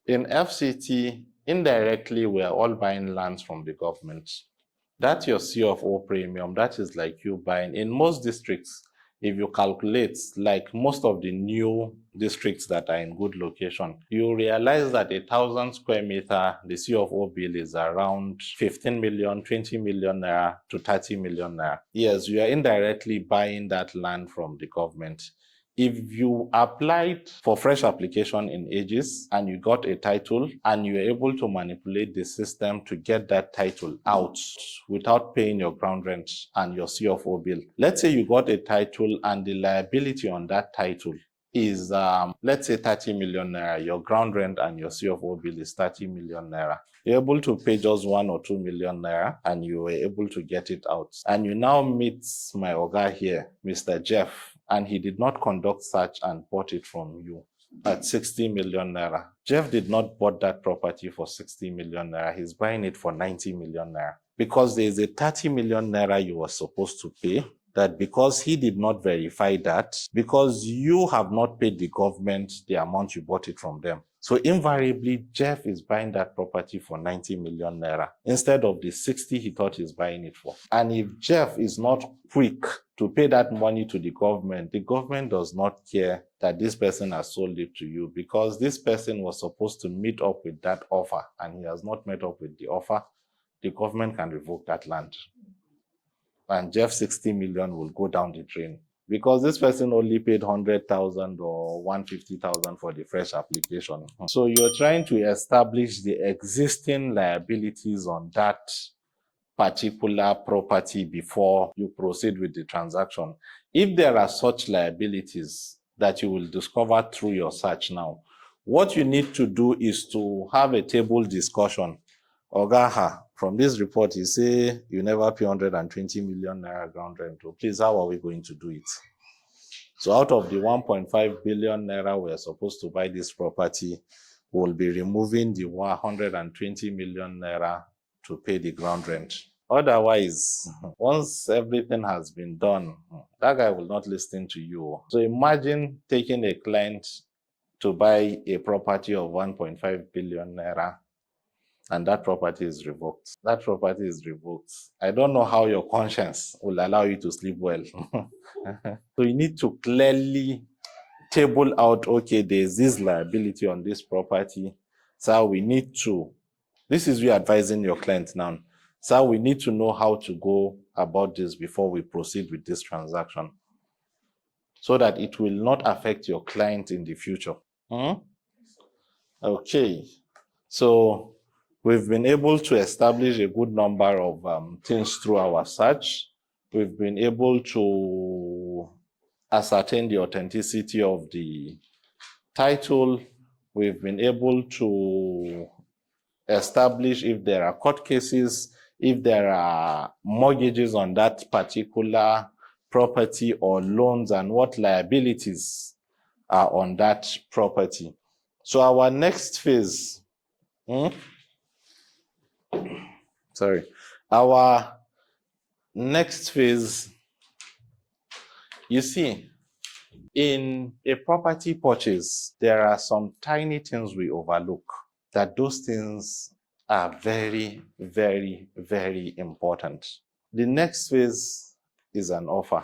In FCT, indirectly, we are all buying lands from the government. That's your C of O premium. That is like you buying. In most districts, if you calculate, like most of the new districts that are in good location, you realize that 1,000 square meter, the C of O bill is around 15 million, 20 million naira to 30 million naira. Yes, you are indirectly buying that land from the government. If you applied for fresh application in Aegis and you got a title and you were able to manipulate the system to get that title out without paying your ground rent and your C of O bill, let's say you got a title and the liability on that title is, let's say 30 million naira, your ground rent and your C of O bill is 30 million naira. You're able to pay just 1 or 2 million naira and you were able to get it out. And you now meet my oga here, Mr. Jeff, and he did not conduct search and bought it from you at 60 million naira. Jeff did not bought that property for 60 million naira. He's buying it for 90 million naira. Because there is a 30 million naira you were supposed to pay, that because he did not verify that, because you have not paid the government the amount you bought it from them. So invariably, Jeff is buying that property for 90 million naira instead of the 60 he thought he's buying it for. And if Jeff is not quick to pay that money to the government does not care that this person has sold it to you, because this person was supposed to meet up with that offer and he has not met up with the offer. The government can revoke that land. And Jeff 60 million will go down the drain because this person only paid 100,000 or 150,000 for the fresh application. So you're trying to establish the existing liabilities on that particular property before you proceed with the transaction. If there are such liabilities that you will discover through your search now, what you need to do is to have a table discussion. Ogaha, from this report, you say you never pay 120 million naira ground rent. Please, how are we going to do it? So out of the 1.5 billion naira we're supposed to buy this property, we'll be removing the 120 million naira to pay the ground rent. Otherwise, once everything has been done, that guy will not listen to you. So imagine taking a client to buy a property of 1.5 billion naira and that property is revoked. That property is revoked. I don't know how your conscience will allow you to sleep well. So you need to clearly table out, okay, there's this liability on this property. So we need to, this is you advising your client now. So we need to know how to go about this before we proceed with this transaction so that it will not affect your client in the future. Okay, so we've been able to establish a good number of things through our search. We've been able to ascertain the authenticity of the title. We've been able to establish if there are court cases, if there are mortgages on that particular property or loans, and what liabilities are on that property. So our next phase, our next phase, you see, in a property purchase, there are some tiny things we overlook, that those things are very, very, very important. The next phase is an offer.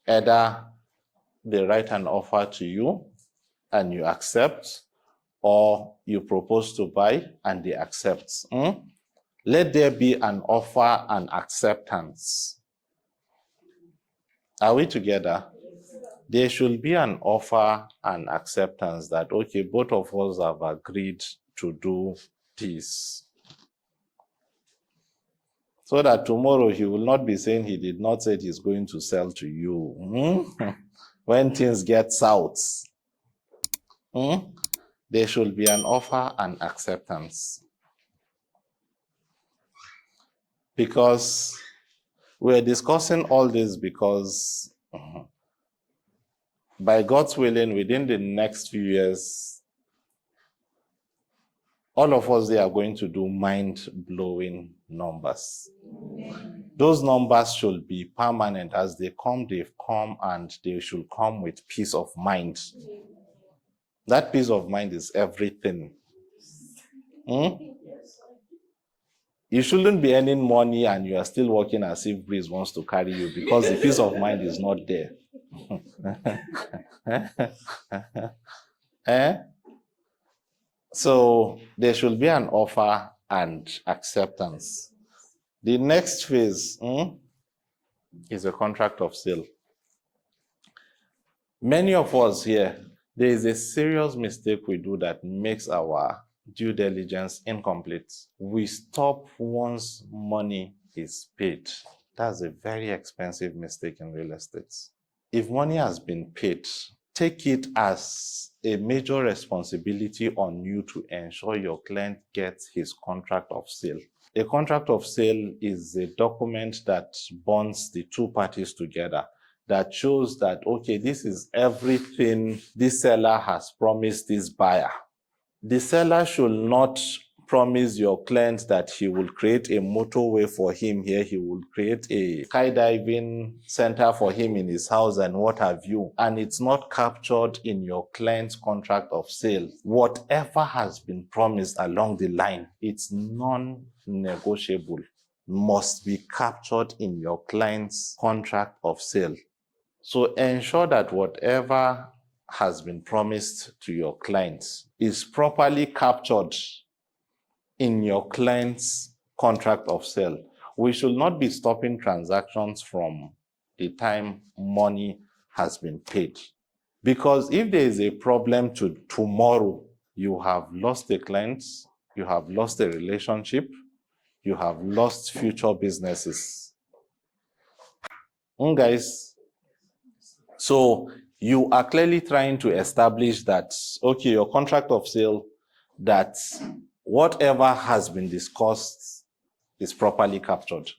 Either they write an offer to you and you accept, or you propose to buy and they accept. Let there be an offer and acceptance. Are we together? There should be an offer and acceptance that, okay, both of us have agreed to do this. So that tomorrow he will not be saying he did not say he's going to sell to you. When things get south, there should be an offer and acceptance. Because we're discussing all this because by God's willing, within the next few years, all of us, they are going to do mind-blowing numbers. Those numbers should be permanent. As they come, they've come, and they should come with peace of mind. That peace of mind is everything. You shouldn't be earning money and you are still working as if breeze wants to carry you because the peace of mind is not there. Eh? So there should be an offer and acceptance. The next phase is a contract of sale. Many of us here, there is a serious mistake we do that makes our due diligence incomplete. We stop once money is paid. That's a very expensive mistake in real estate. If money has been paid, take it as a major responsibility on you to ensure your client gets his contract of sale. A contract of sale is a document that bonds the two parties together, that shows that, okay, this is everything this seller has promised this buyer. The seller should not promise your client that he will create a motorway for him here, he will create a skydiving center for him in his house and what have you, and it's not captured in your client's contract of sale. Whatever has been promised along the line, it's non-negotiable, must be captured in your client's contract of sale. So ensure that whatever has been promised to your clients is properly captured in your client's contract of sale. We should not be stopping transactions from the time money has been paid. Because if there is a problem to tomorrow, you have lost a client, you have lost a relationship, you have lost future businesses. Guys, so you are clearly trying to establish that, okay, your contract of sale, that whatever has been discussed is properly captured.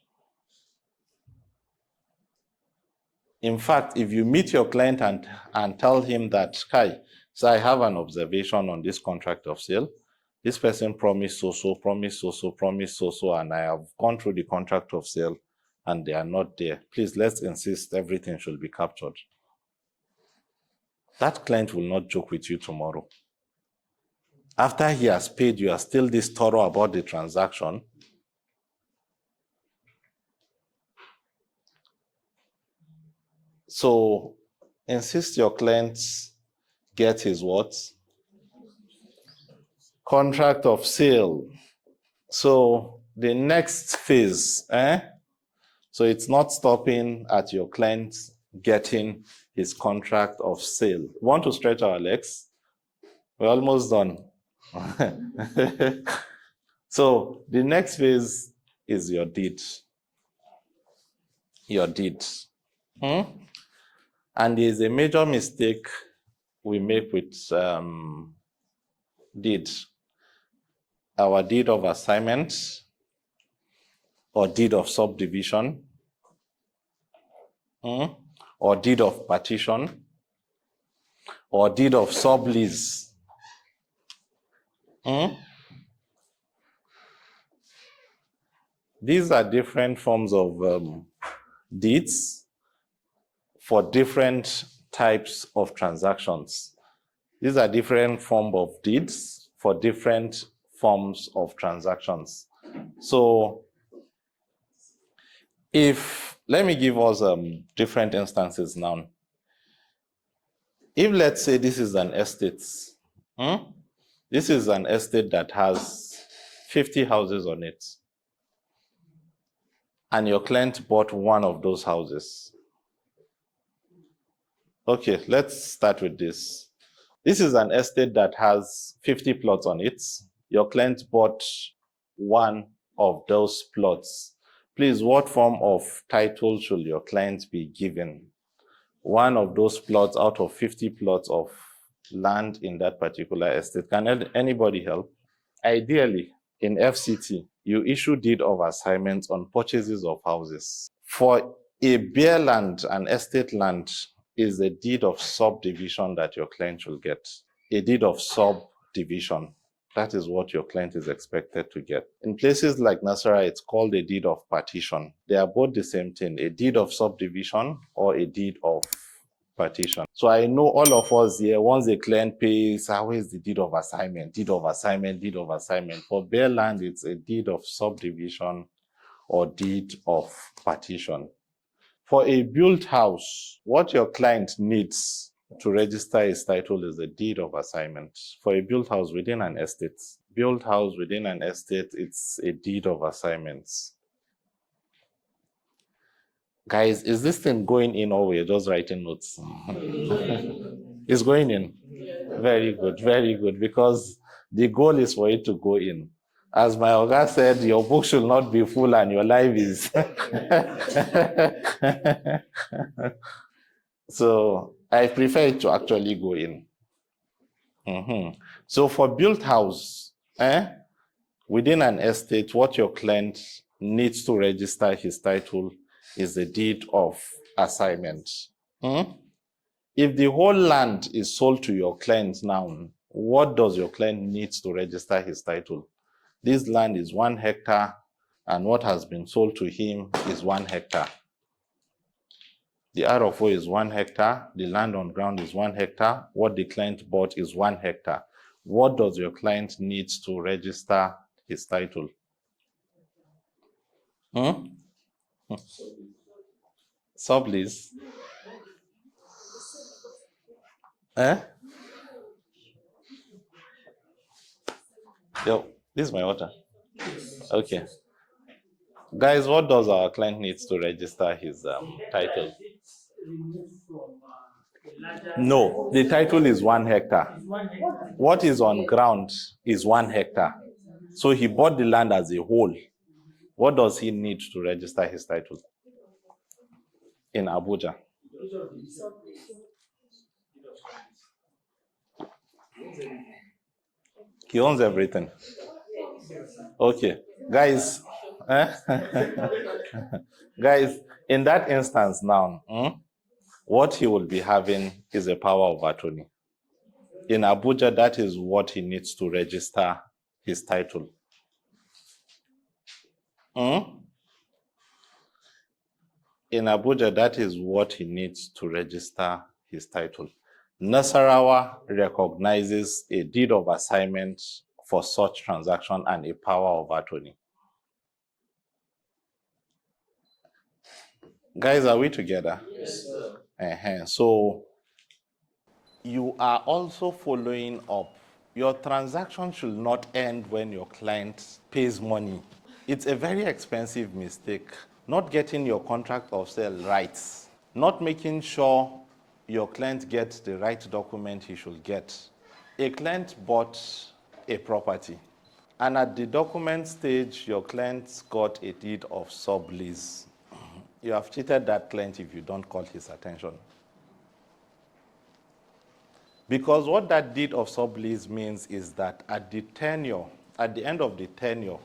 In fact, if you meet your client and tell him that, Kai, so I have an observation on this contract of sale. This person promised so, promised so, and I have gone through the contract of sale and they are not there. Please, let's insist everything should be captured. That client will not joke with you tomorrow. After he has paid, you are still this thorough about the transaction. So insist your clients get his what? Contract of sale. So the next phase, so it's not stopping at your client getting his contract of sale. Want to stretch our legs? We're almost done. So the next phase is your deed. Your deed. And there's a major mistake we make with deed. Our deed of assignment or deed of subdivision or deed of partition or deed of sublease. These are different forms of deeds for different types of transactions. These are different forms of deeds for different forms of transactions. So let me give us different instances now. If let's say this is an estate, this is an estate that has 50 houses on it, and your client bought one of those houses. Okay, let's start with this. This is an estate that has 50 plots on it. Your client bought one of those plots. Please, what form of title should your client be given? One of those plots out of 50 plots of land in that particular estate. Can anybody help? Ideally, in FCT, you issue deed of assignment on purchases of houses. For a bare land, an estate land is a deed of subdivision that your client will get. A deed of subdivision. That is what your client is expected to get. In places like Nasara, it's called a deed of partition. They are both the same thing, a deed of subdivision or a deed of partition. So I know all of us here, once the client pays, always the deed of assignment, deed of assignment, deed of assignment. For bare land, it's a deed of subdivision or deed of partition. For a built house, what your client needs to register his title is a deed of assignment. For a built house within an estate, built house within an estate, it's a deed of assignments. Guys, is this thing going in or we're just writing notes? It's going in. Very good, because the goal is for it to go in. As my Oga said, your book should not be full and your life is. So I prefer it to actually go in. So for built house, within an estate, what your client needs to register his title is the deed of assignment. If the whole land is sold to your client now, what does your client need to register his title? This land is 1 hectare, and what has been sold to him is 1 hectare. The RFO is 1 hectare, the land on ground is 1 hectare, what the client bought is 1 hectare. What does your client need to register his title? Sublease? Yo, this is my water. Okay. Guys, what does our client needs to register his title? No, the title is 1 hectare. What is on ground is 1 hectare. So he bought the land as a whole. What does he need to register his title? In Abuja. He owns everything. Okay, guys. Guys, in that instance now, what he will be having is a power of attorney. In Abuja, that is what he needs to register his title. In Abuja, that is what he needs to register his title. Nasarawa recognizes a deed of assignment for such transaction and a power of attorney. Guys, are we together? Yes, sir. So you are also following up. Your transaction should not end when your client pays money. It's a very expensive mistake. Not getting your contract of sale right, not making sure your client gets the right document he should get. A client bought a property, and at the document stage, your client got a deed of sublease. You have cheated that client if you don't call his attention. Because what that deed of sublease means is that at the end of the tenure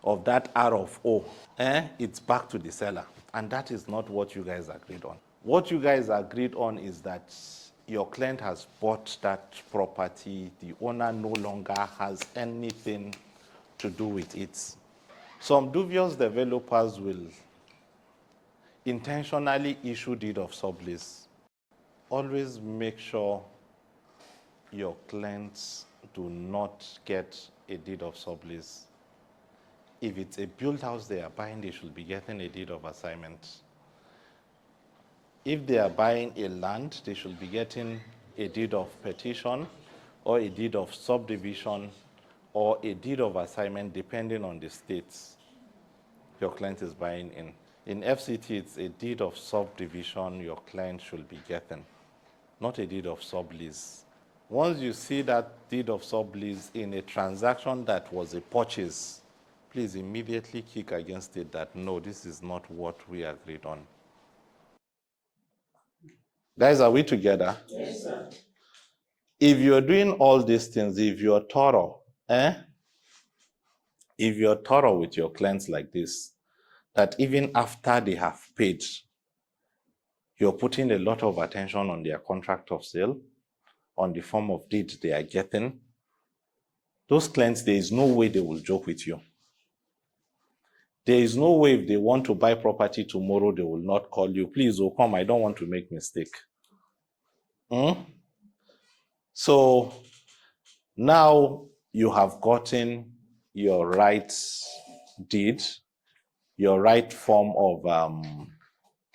of that R of O, it's back to the seller. And that is not what you guys agreed on. What you guys agreed on is that your client has bought that property, the owner no longer has anything to do with it. Some dubious developers will intentionally issue deed of sublease. Always make sure your clients do not get a deed of sublease. If it's a built house they are buying, they should be getting a deed of assignment. If they are buying a land, they should be getting a deed of petition or a deed of subdivision or a deed of assignment, depending on the states your client is buying in. In FCT, it's a deed of subdivision your client should be getting, not a deed of sublease. Once you see that deed of sublease in a transaction that was a purchase, please immediately kick against it that no, this is not what we agreed on. Guys, are we together? Yes, sir. If you're doing all these things, if you're thorough, if you're thorough with your clients like this, that even after they have paid, you're putting a lot of attention on their contract of sale, on the form of deed they are getting, those clients, there is no way they will joke with you. There is no way if they want to buy property tomorrow, they will not call you. Please, oh, come, I don't want to make mistake. Hmm? So now you have gotten your right deed, your right form of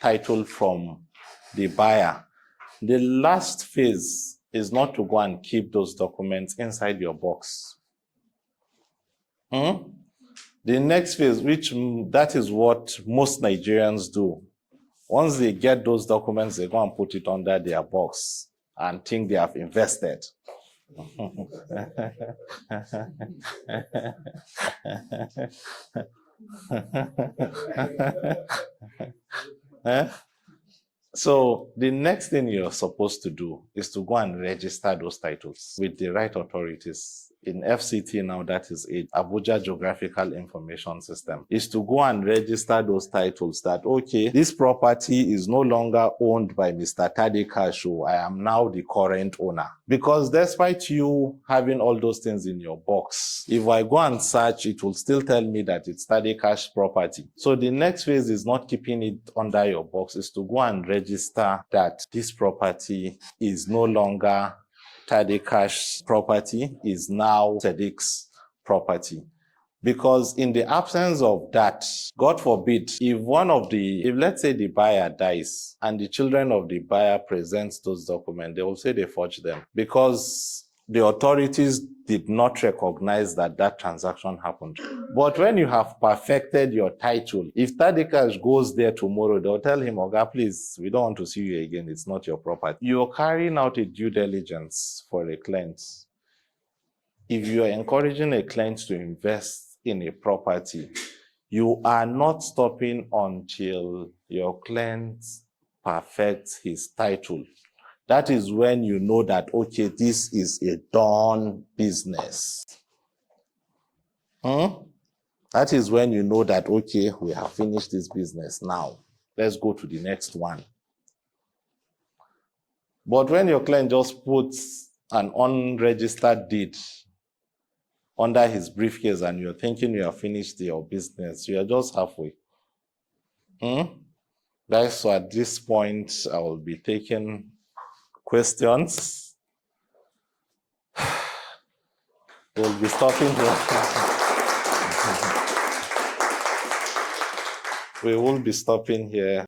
title from the buyer. The last phase is not to go and keep those documents inside your box. Hmm? The next phase, which that is what most Nigerians do. Once they get those documents, they go and put it under their box and think they have invested. Eh? So the next thing you're supposed to do is to go and register those titles with the right authorities. In FCT now, that is it, Abuja Geographical Information System, is to go and register those titles that, okay, this property is no longer owned by Mr. Tadekashu. I am now the current owner. Because despite you having all those things in your box, if I go and search, it will still tell me that it's Tadekash property. So the next phase is not keeping it under your box, is to go and register that this property is no longer Tadekash's property, is now Sadiq's property. Because in the absence of that, God forbid, if let's say the buyer dies and the children of the buyer presents those documents, they will say they forged them because the authorities did not recognize that transaction happened. But when you have perfected your title, if Tadekash goes there tomorrow, they'll tell him, Oga, please, we don't want to see you again. It's not your property. You're carrying out a due diligence for a client. If you are encouraging a client to invest in a property, you are not stopping until your client perfects his title. That is when you know that, okay, this is a done business. That is when you know that, okay, we have finished this business now. Let's go to the next one. But when your client just puts an unregistered deed under his briefcase and you're thinking you have finished your business, you are just halfway. Guys, so at this point, I will be taking questions. We'll be stopping here. We will be stopping here.